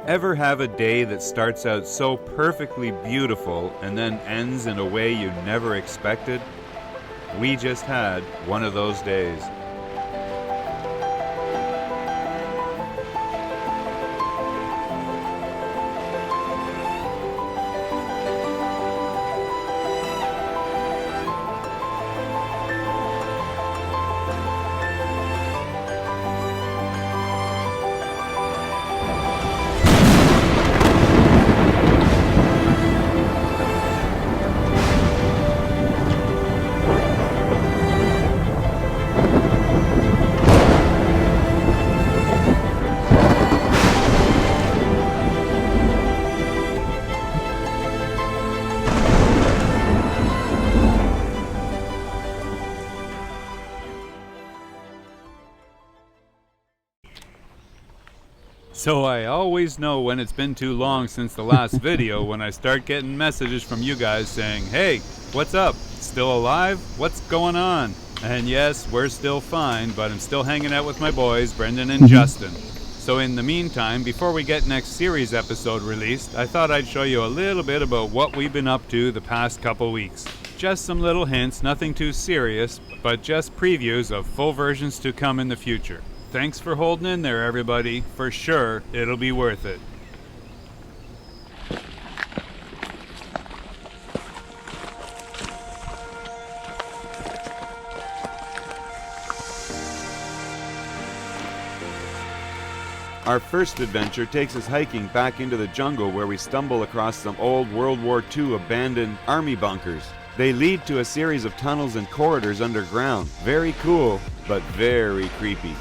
Ever have a day that starts out so perfectly beautiful and then ends in a way you never expected? We just had one of those days. So I always know when it's been too long since the last video when I start getting messages from you guys saying, "Hey, what's up? Still alive? What's going on?" And yes, we're still fine, but I'm still hanging out with my boys, Brendan and Justin. So in the meantime, before we get next series episode released, I thought I'd show you a little bit about what we've been up to the past couple weeks. Just some little hints, nothing too serious, but just previews of full versions to come in the future. Thanks for holding in there, everybody. For sure, it'll be worth it. Our first adventure takes us hiking back into the jungle where we stumble across some old World War II abandoned army bunkers. They lead to a series of tunnels and corridors underground. Very cool, but very creepy.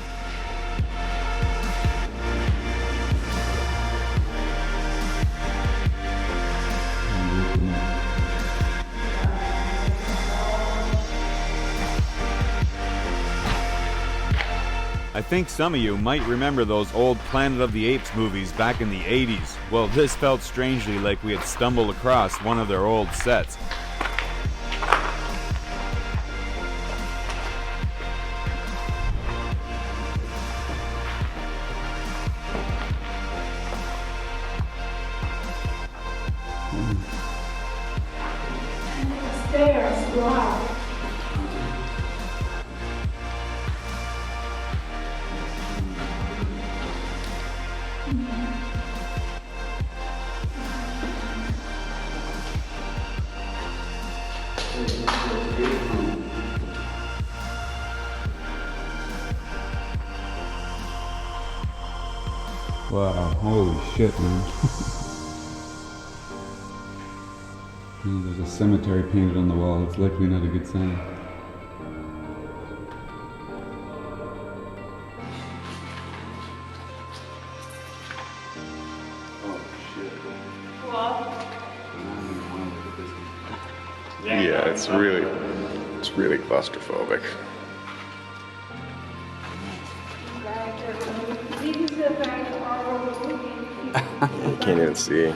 I think some of you might remember those old Planet of the Apes movies back in the 80s. Well, this felt strangely like we had stumbled across one of their old sets. Stairs, wow. Wow, holy shit, man. There's a cemetery painted on the wall. It's likely not a good sign. Oh shit. What? Yeah, it's really claustrophobic. You can't even see.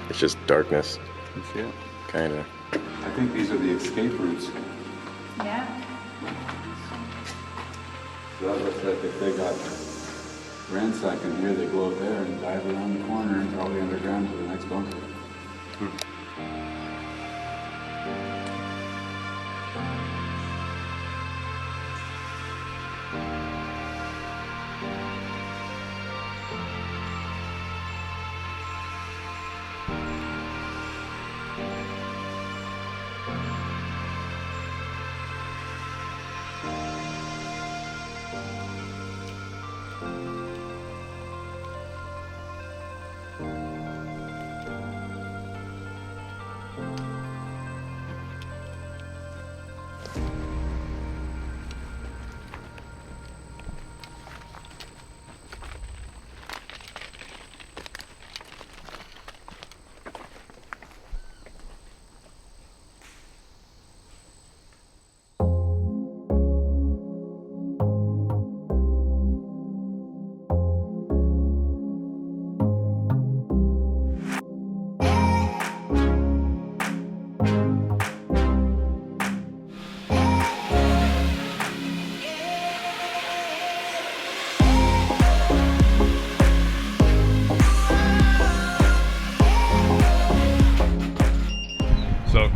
It's just darkness. You see it? Kinda. I think these are the escape routes. Yeah. So that looks like if they got ransacked in here, they go out there and dive around the corner and probably underground to the next bunker.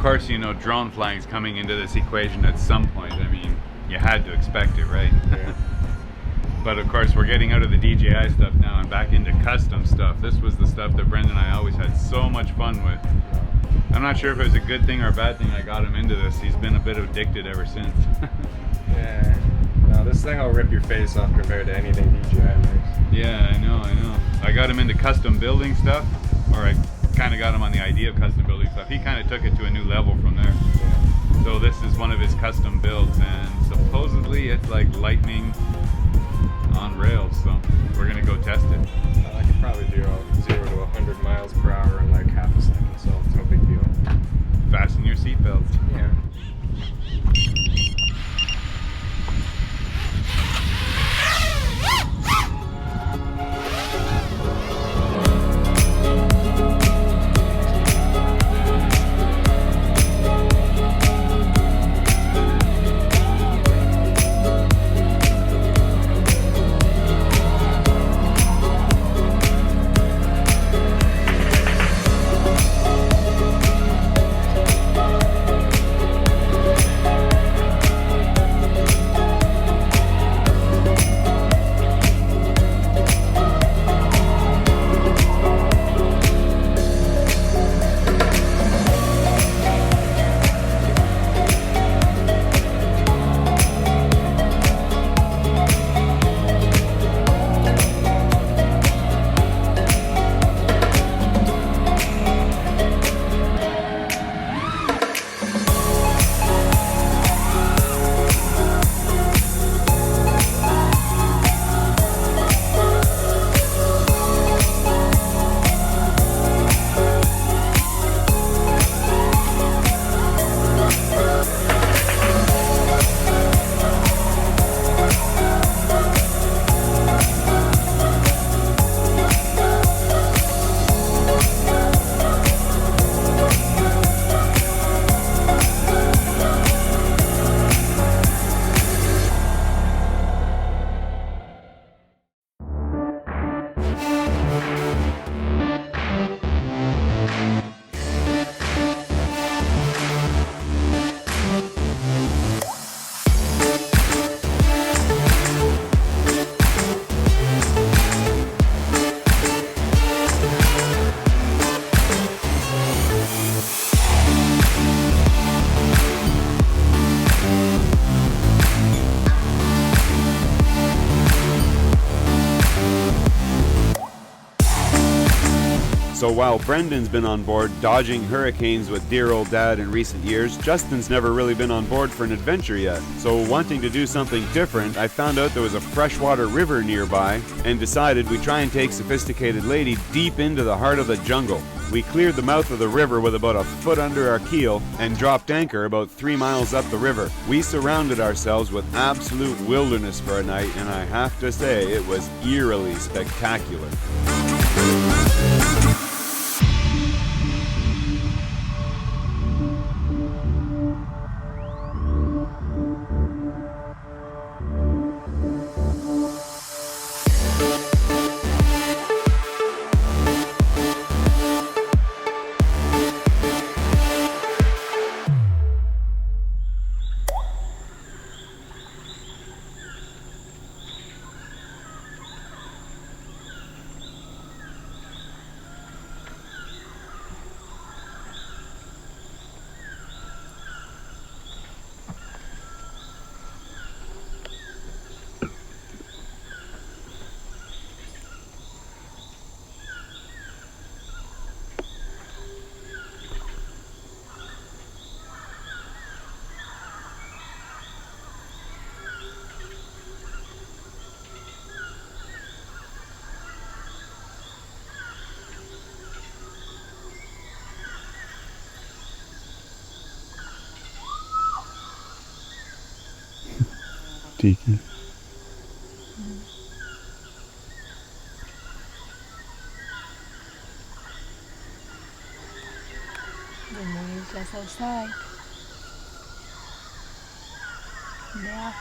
course, you know, drone flying's coming into this equation at some point. I mean, you had to expect it, right? Yeah. But of course, we're getting out of the DJI stuff now and back into custom stuff. This was the stuff that Brendan and I always had so much fun with. I'm not sure if it was a good thing or a bad thing I got him into this. He's been a bit addicted ever since. Yeah. No, this thing will rip your face off compared to anything DJI makes. Yeah, I know. I got him into custom building stuff, or I kind of got him on the idea of custom building stuff. He kind of took it to a new level from there. Yeah. So this is one of his custom builds, and supposedly it's like lightning on rails, so we're gonna go test it. I could probably do 0 to 100 miles per hour in like half a second, so it's no big deal. Fasten your seatbelts. Yeah. So while Brendan's been on board dodging hurricanes with dear old dad in recent years, Justin's never really been on board for an adventure yet. So wanting to do something different, I found out there was a freshwater river nearby and decided we'd try and take Sophisticated Lady deep into the heart of the jungle. We cleared the mouth of the river with about a foot under our keel and dropped anchor about 3 miles up the river. We surrounded ourselves with absolute wilderness for a night, and I have to say it was eerily spectacular. Tiki. The moon is just outside. Yeah.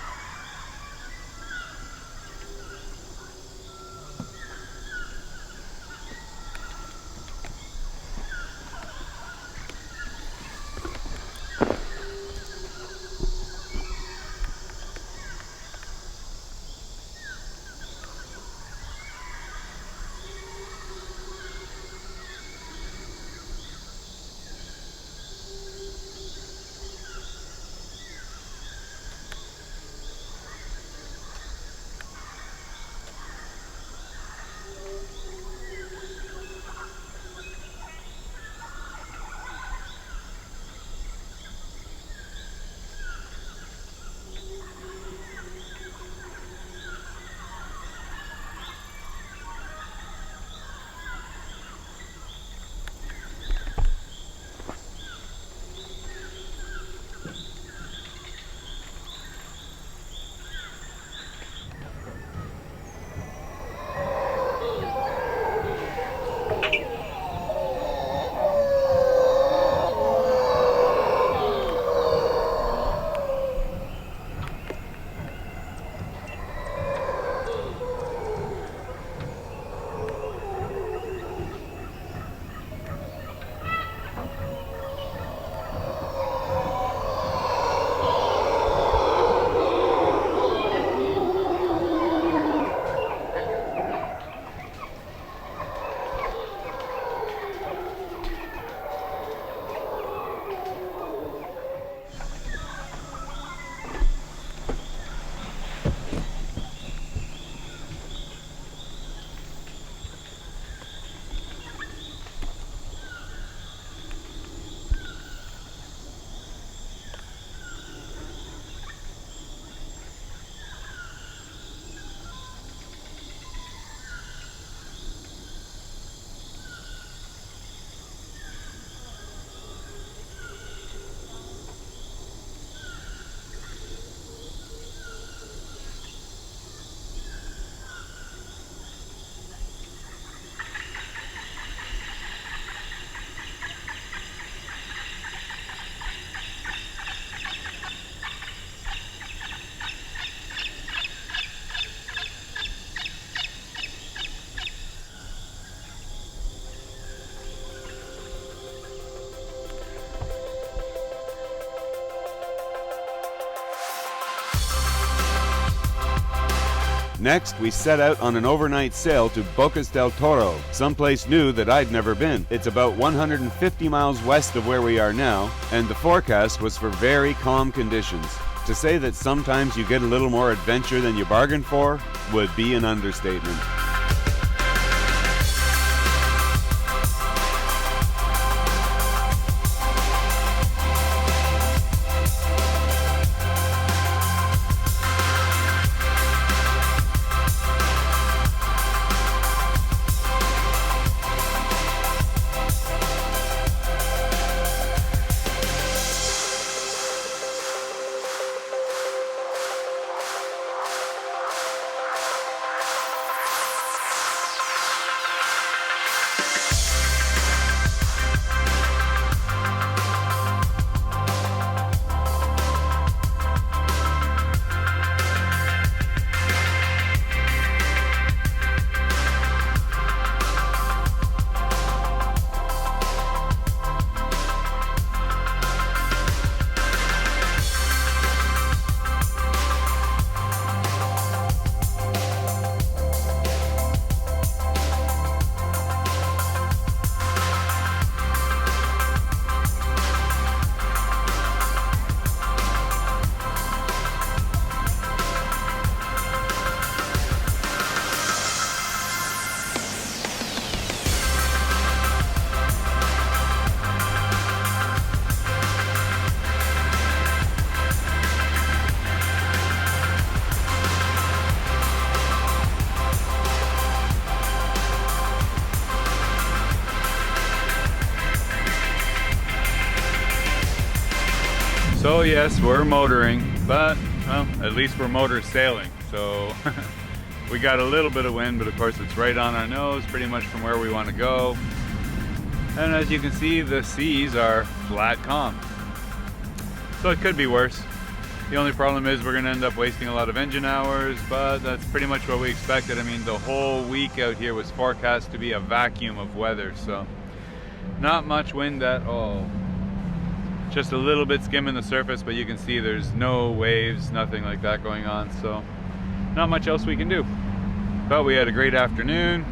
Next, we set out on an overnight sail to Bocas del Toro, someplace new that I'd never been. It's about 150 miles west of where we are now, and the forecast was for very calm conditions. To say that sometimes you get a little more adventure than you bargained for would be an understatement. So yes, we're motoring, but well, at least we're motor sailing. So we got a little bit of wind, but of course it's right on our nose, pretty much from where we want to go. And as you can see, the seas are flat calm. So it could be worse. The only problem is we're going to end up wasting a lot of engine hours, but that's pretty much what we expected. I mean, the whole week out here was forecast to be a vacuum of weather, so not much wind at all. Just a little bit skimming the surface, but you can see there's no waves, nothing like that going on, so not much else we can do. But we had a great afternoon,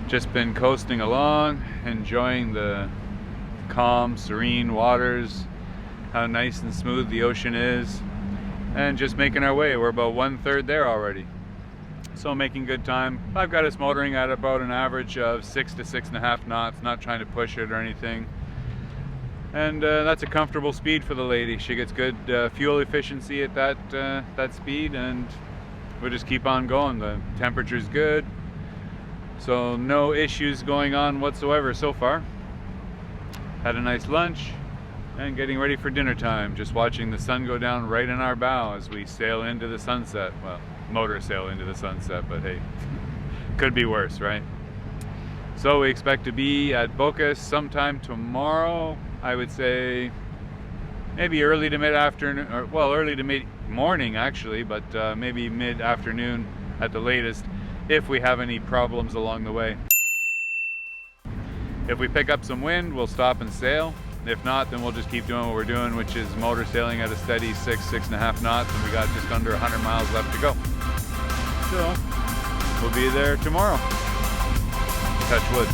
just been coasting along, enjoying the calm, serene waters, how nice and smooth the ocean is, and just making our way. We're about 1/3 there already, so making good time. I've got us motoring at about an average of 6 to 6.5 knots, not trying to push it or anything. And that's a comfortable speed for the lady. She gets good fuel efficiency at that speed, and we'll just keep on going. The temperature's good, so no issues going on whatsoever so far. Had a nice lunch and getting ready for dinner time. Just watching the sun go down right in our bow as we sail into the sunset. Well, motor sail into the sunset, but hey, could be worse, right? So we expect to be at Bocas sometime tomorrow. I would say maybe early to mid-afternoon, or well, early to mid-morning actually, but maybe mid-afternoon at the latest, if we have any problems along the way. If we pick up some wind, we'll stop and sail. If not, then we'll just keep doing what we're doing, which is motor sailing at a steady 6.5 knots, and we got just under 100 miles left to go. So we'll be there tomorrow. Touch wood.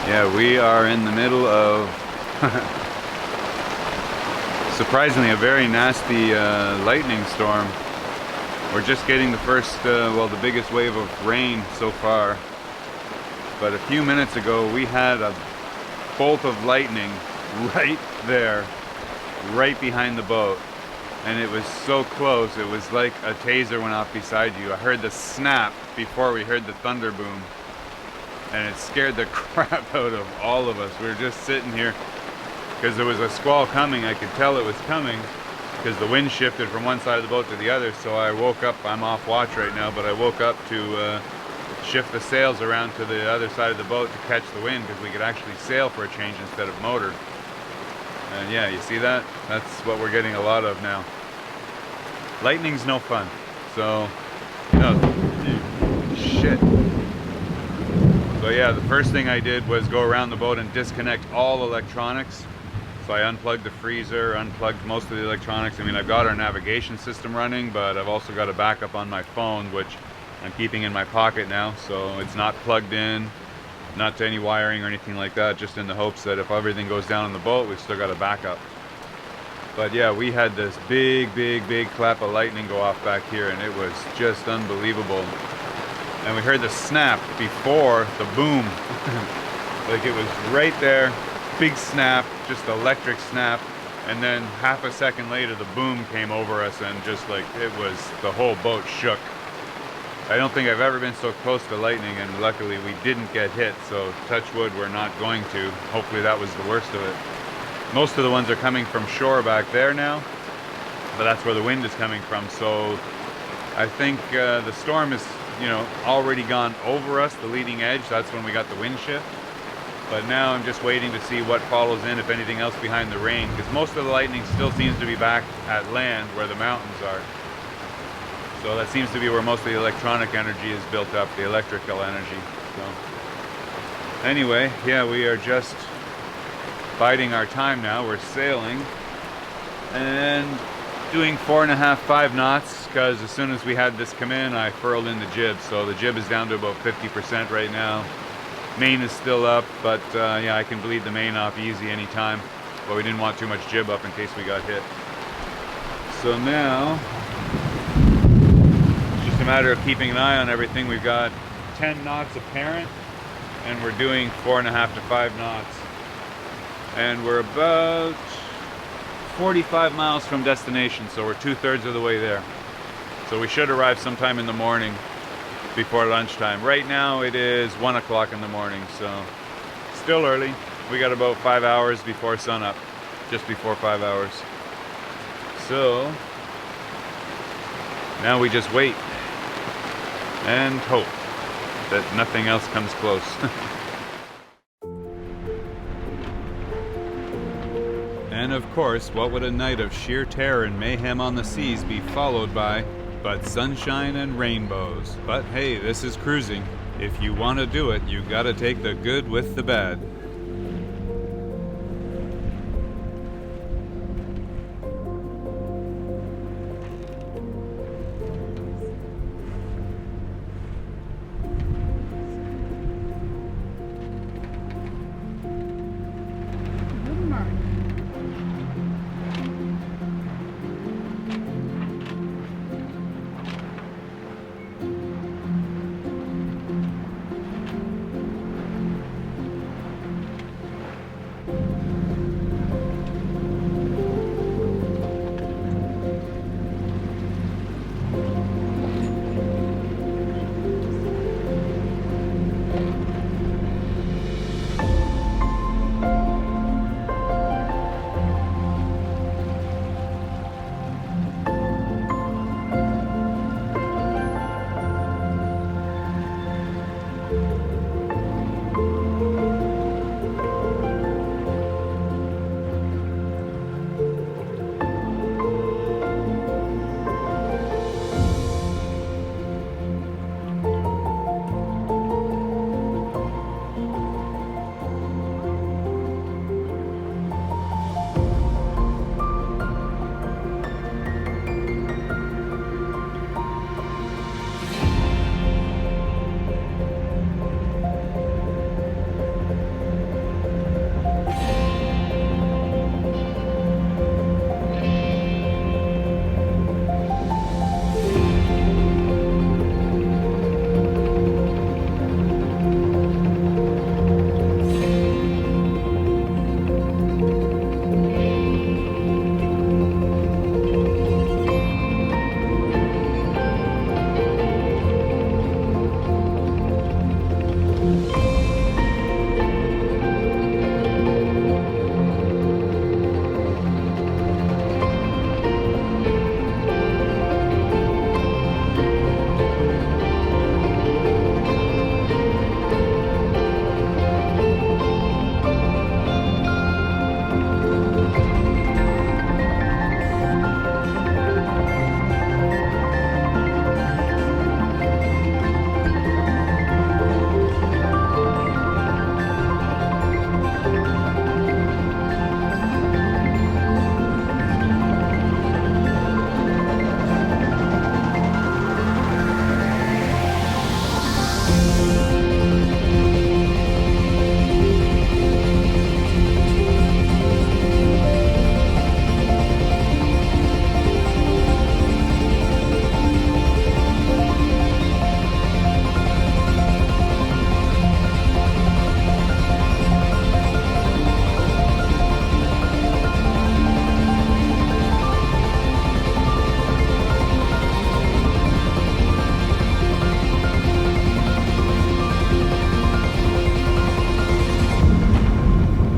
Yeah, we are in the middle of surprisingly a very nasty lightning storm. We're just getting the first, well, the biggest wave of rain so far. But a few minutes ago we had a bolt of lightning right there, right behind the boat. And it was so close, it was like a taser went off beside you. I heard the snap before we heard the thunder boom. And it scared the crap out of all of us. We were just sitting here because there was a squall coming. I could tell it was coming because the wind shifted from one side of the boat to the other. So I woke up, I'm off watch right now, but I woke up to shift the sails around to the other side of the boat to catch the wind because we could actually sail for a change instead of motor. And yeah, you see that? That's what we're getting a lot of now. Lightning's no fun. So, shit. So yeah, the first thing I did was go around the boat and disconnect all electronics. So I unplugged the freezer, unplugged most of the electronics. I mean, I've got our navigation system running, but I've also got a backup on my phone, which I'm keeping in my pocket now. So it's not plugged in, not to any wiring or anything like that, just in the hopes that if everything goes down on the boat, we've still got a backup. But yeah, we had this big clap of lightning go off back here, and it was just unbelievable. And we heard the snap before the boom. Like it was right there, big snap, just electric snap. And then half a second later, the boom came over us and just like, it was, the whole boat shook. I don't think I've ever been so close to lightning, and luckily we didn't get hit. So touch wood, we're not going to. Hopefully that was the worst of it. Most of the ones are coming from shore back there now, but that's where the wind is coming from. So I think the storm is, already gone over us, the leading edge. That's when we got the wind shift. But now I'm just waiting to see what follows in, if anything else behind the rain, because most of the lightning still seems to be back at land where the mountains are. So that seems to be where most of the electronic energy is built up, the electrical energy. So anyway, yeah, we are just biding our time now. We're sailing and doing 4.5, 5 knots, because as soon as we had this come in, I furled in the jib. So the jib is down to about 50% right now. Main is still up, but yeah, I can bleed the main off easy anytime. But we didn't want too much jib up in case we got hit. So now, it's just a matter of keeping an eye on everything. We've got 10 knots apparent, and we're doing 4.5 to 5 knots. And we're about 45 miles from destination, so we're 2/3 of the way there. So we should arrive sometime in the morning before lunchtime. Right now it is 1 o'clock in the morning, so still early. We got about 5 hours before sunup, just before 5 hours. So now we just wait and hope that nothing else comes close. And of course, what would a night of sheer terror and mayhem on the seas be followed by but sunshine and rainbows? But hey, this is cruising. If you want to do it, you gotta take the good with the bad.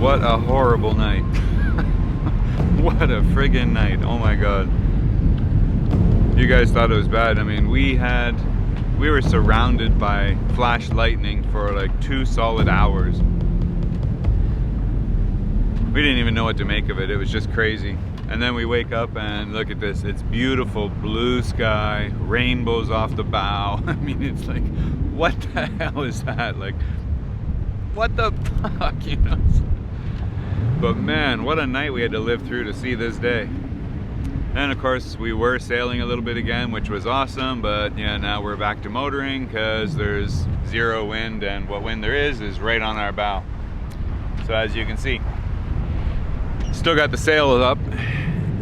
What a horrible night. What a friggin' night. Oh my god. You guys thought it was bad. I mean, we were surrounded by flash lightning for like 2 solid hours. We didn't even know what to make of it. It was just crazy. And then we wake up and look at this. It's beautiful blue sky, rainbows off the bow. I mean, it's like, what the hell is that? Like, what the fuck, you know? But man, what a night we had to live through to see this day. And of course, we were sailing a little bit again, which was awesome. But yeah, now we're back to motoring because there's 0 wind, and what wind there is right on our bow. So as you can see, still got the sail up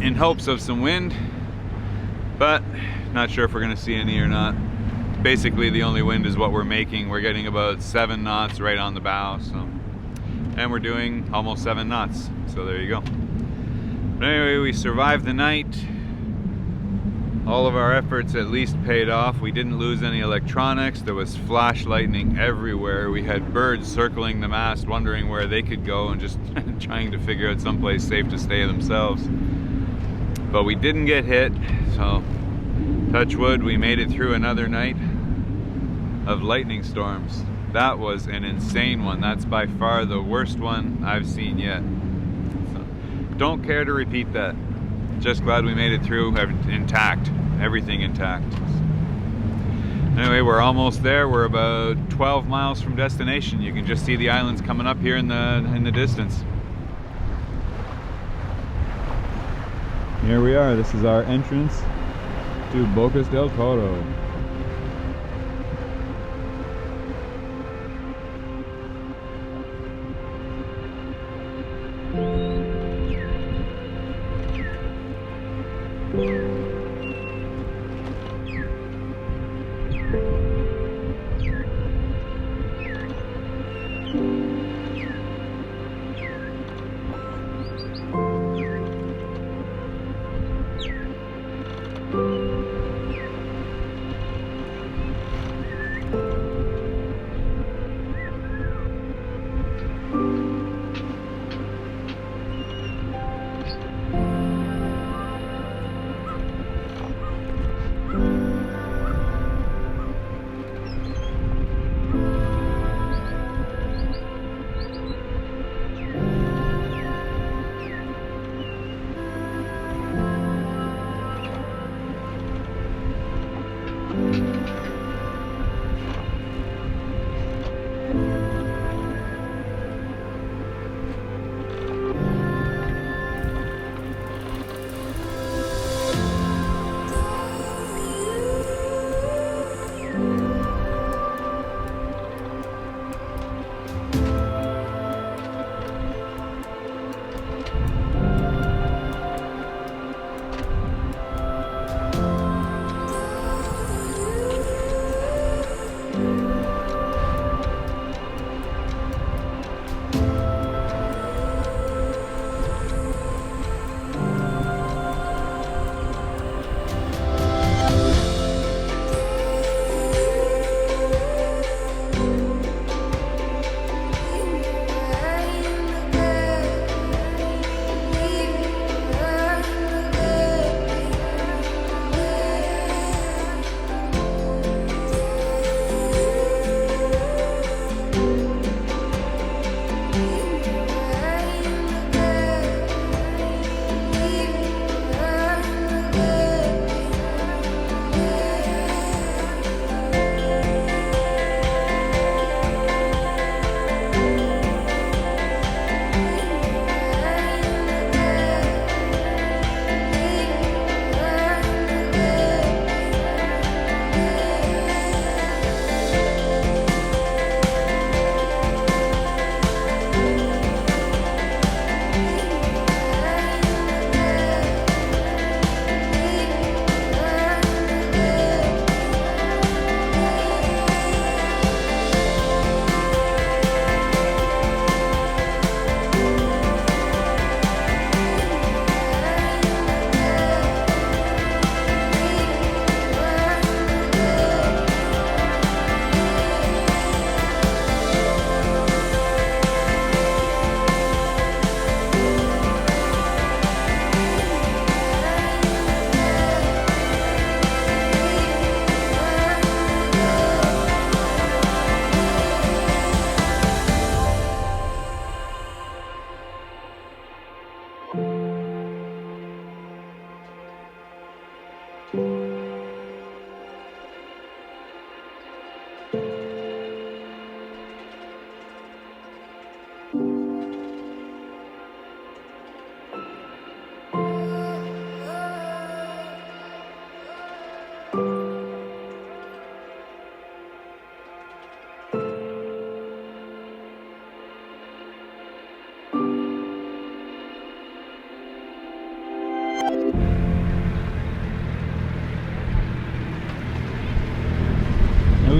in hopes of some wind, but not sure if we're gonna see any or not. Basically, the only wind is what we're making. We're getting about 7 knots right on the bow, so, and we're doing almost 7 knots. So there you go. But anyway, we survived the night. All of our efforts at least paid off. We didn't lose any electronics. There was flash lightning everywhere. We had birds circling the mast, wondering where they could go and just trying to figure out someplace safe to stay themselves. But we didn't get hit, so touch wood, we made it through another night of lightning storms. That was an insane one. That's by far the worst one I've seen yet. So, don't care to repeat that. Just glad we made it through intact, everything intact. Anyway, we're almost there. We're about 12 miles from destination. You can just see the islands coming up here in the distance. Here we are. This is our entrance to Bocas del Toro.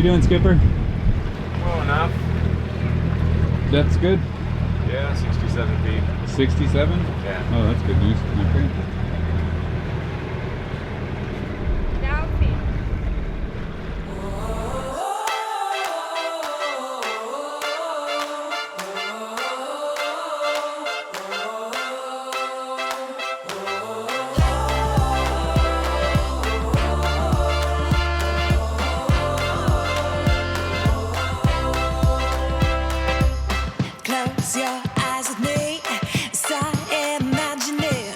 doing, Skipper? Well enough. That's good. Yeah, 67 feet. 67? Yeah. Oh, that's good news. Okay. Close your eyes with me, start imagining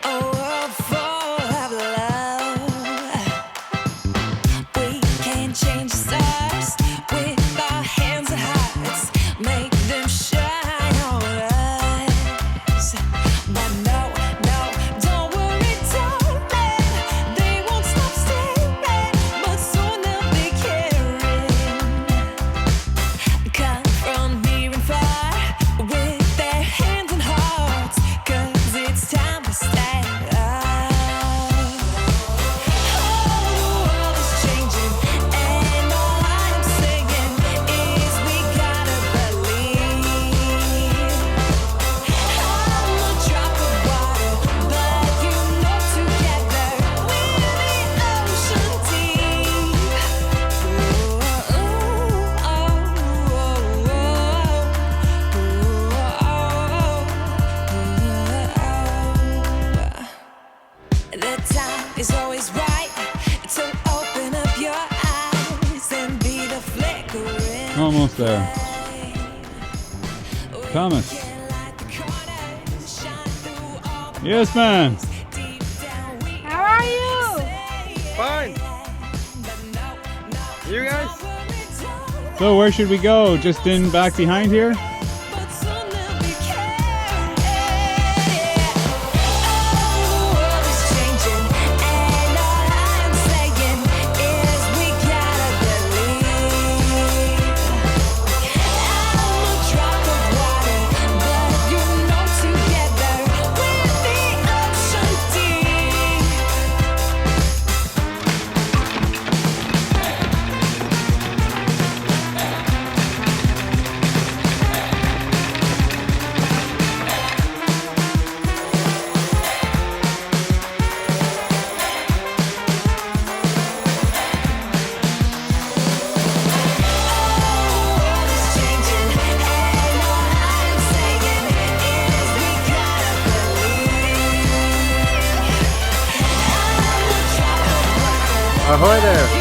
a world full of love. We can change the stars with our hands and hearts, make them shine on us. But no, don't worry, darling, they won't stop staring, but soon they'll be caring. Come from near and far with their hands and hearts, 'cause it's time to stand up. Oh, the world is changing, and all I'm saying is we gotta believe. I'm a drop of water, but you know together we're the ocean deep. The time is always right to open up your eyes and be the flickering Almost there. flame. Thomas. We can light the corners, shine through all the Yes, man. deep down we How are you? Fine. You guys? So where should we go? Just in back behind here? But soon they'll be caring. Oh, the world is changing, and all I'm saying is we gotta believe. I'm a drop of water, but you know together we're the ocean deep. Ahoy there.